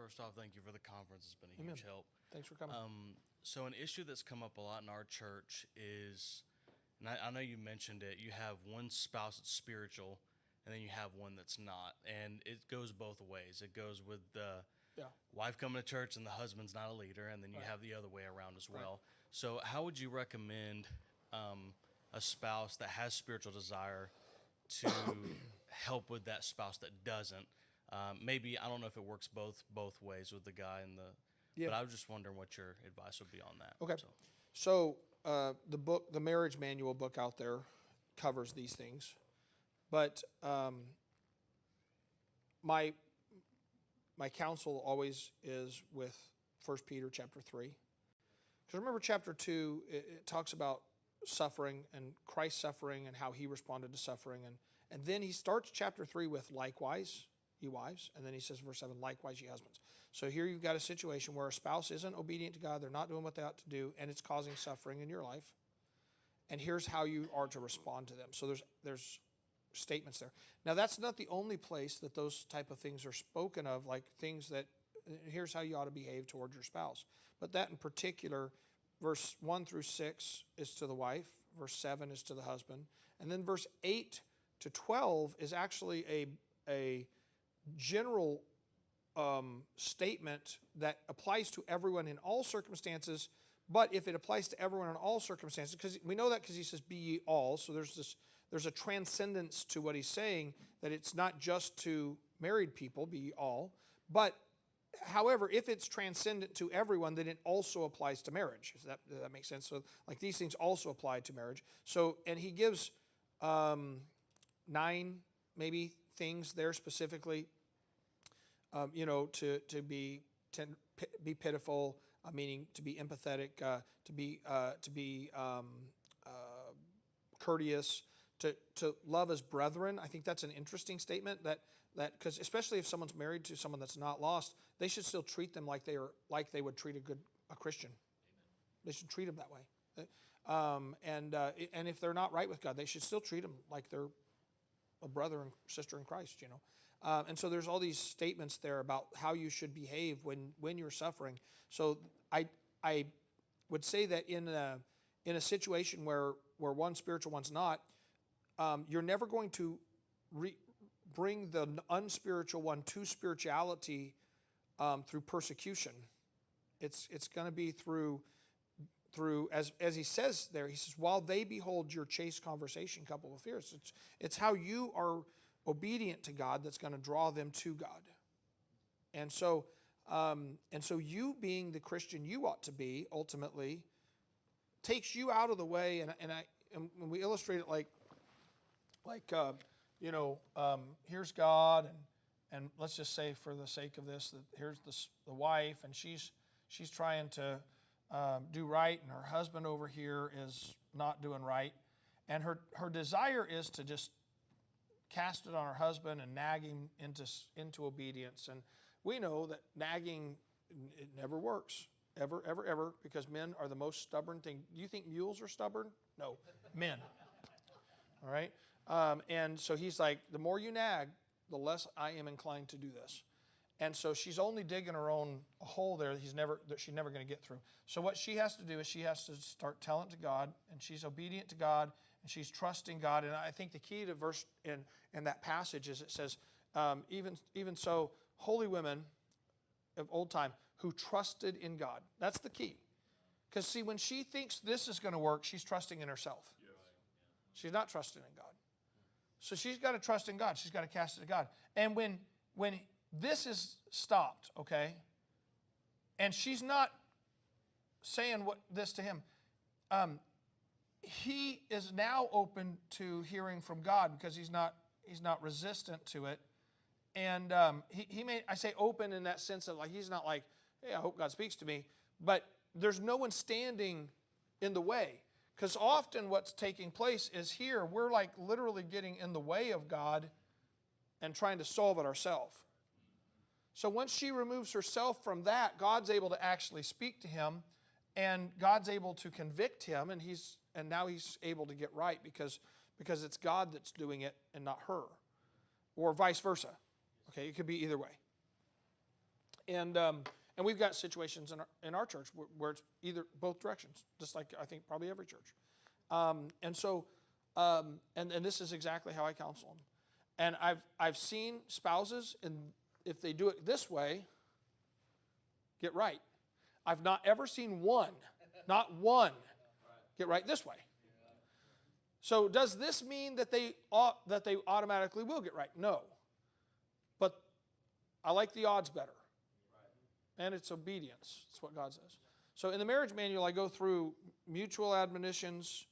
First off, thank you for the conference. It's been a Amen. huge help. Thanks for coming. So, an issue that's come up a lot in our church is, and I know you mentioned it, you have one spouse that's spiritual, and then you have one that's not. And it goes both ways. It goes with the Yeah. wife coming to church and the husband's not a leader, and then you Right. have the other way around as well. So, how would you recommend a spouse that has spiritual desire to help with that spouse that doesn't? Maybe I don't know if it works both ways with the guy and the. Yeah. But I was just wondering what your advice would be on that. Okay. So, So the marriage manual book out there covers these things, but my counsel always is with 1 Peter chapter 3. Because remember chapter 2, it talks about suffering and Christ's suffering and how he responded to suffering. And then he starts chapter 3 with likewise, ye wives. And then he says, verse 7, likewise, ye husbands. So here you've got a situation where a spouse isn't obedient to God. They're not doing what they ought to do. And it's causing suffering in your life. And here's how you are to respond to them. So there's statements there. Now, that's not the only place that those type of things are spoken of, like things that, here's how you ought to behave toward your spouse. But that in particular, verse 1 through 6 is to the wife, verse 7 is to the husband, and then verse 8 to 12 is actually a general statement that applies to everyone in all circumstances. But if it applies to everyone in all circumstances, because we know that because he says, be ye all, so there's a transcendence to what he's saying, that it's not just to married people, be ye all. But, however, if it's transcendent to everyone, then it also applies to marriage. Does that make sense? So, like, these things also apply to marriage. So, and he gives 9, maybe, things there specifically, to be pitiful, meaning to be empathetic, to be courteous, to love as brethren. I think that's an interesting statement. That because especially if someone's married to someone that's not lost, they should still treat them like they would treat a Christian. Amen. They should treat them that way. And if they're not right with God, they should still treat them like they're a brother and sister in Christ. And so there's all these statements there about how you should behave when you're suffering. So I would say that in a situation where one's spiritual, one's not, you're never going to bring the unspiritual one to spirituality through persecution. It's going to be through as he says there, he says, while they behold your chaste conversation coupled with fears. It's how you are obedient to God that's going to draw them to God. And so you being the Christian you ought to be ultimately takes you out of the way. And when we illustrate it like here's God, and let's just say for the sake of this that here's the wife, and she's trying to do right, and her husband over here is not doing right, and her desire is to just cast it on her husband and nag him into obedience. And we know that nagging, it never works, ever, because men are the most stubborn thing. Do you think mules are stubborn? No, men. All right? And so he's like, the more you nag, the less I am inclined to do this. And so she's only digging her own hole there that she's never going to get through. So what she has to do is she has to start telling it to God, and she's obedient to God, and she's trusting God. And I think the key to verse in that passage is it says, even so, holy women of old time who trusted in God. That's the key. Because see, when she thinks this is going to work, she's trusting in herself. Yes. She's not trusting in God. So she's got to trust in God. She's got to cast it to God. And when this is stopped, okay, and she's not saying this to him, he is now open to hearing from God because he's not resistant to it. And he may, I say open in that sense of like, he's not like, hey, I hope God speaks to me, but there's no one standing in the way. Because often what's taking place is here, we're like literally getting in the way of God and trying to solve it ourselves. So once she removes herself from that, God's able to actually speak to him, and God's able to convict him, and now he's able to get right because it's God that's doing it and not her, or vice versa. Okay, it could be either way. And we've got situations in our church where it's either both directions, just like I think probably every church. And this is exactly how I counsel them. And I've seen spouses, and if they do it this way, get right. I've not ever seen not one, get right this way. So does this mean that they automatically will get right? No. But I like the odds better. And it's obedience. That's what God says. So in the marriage manual, I go through mutual admonitions,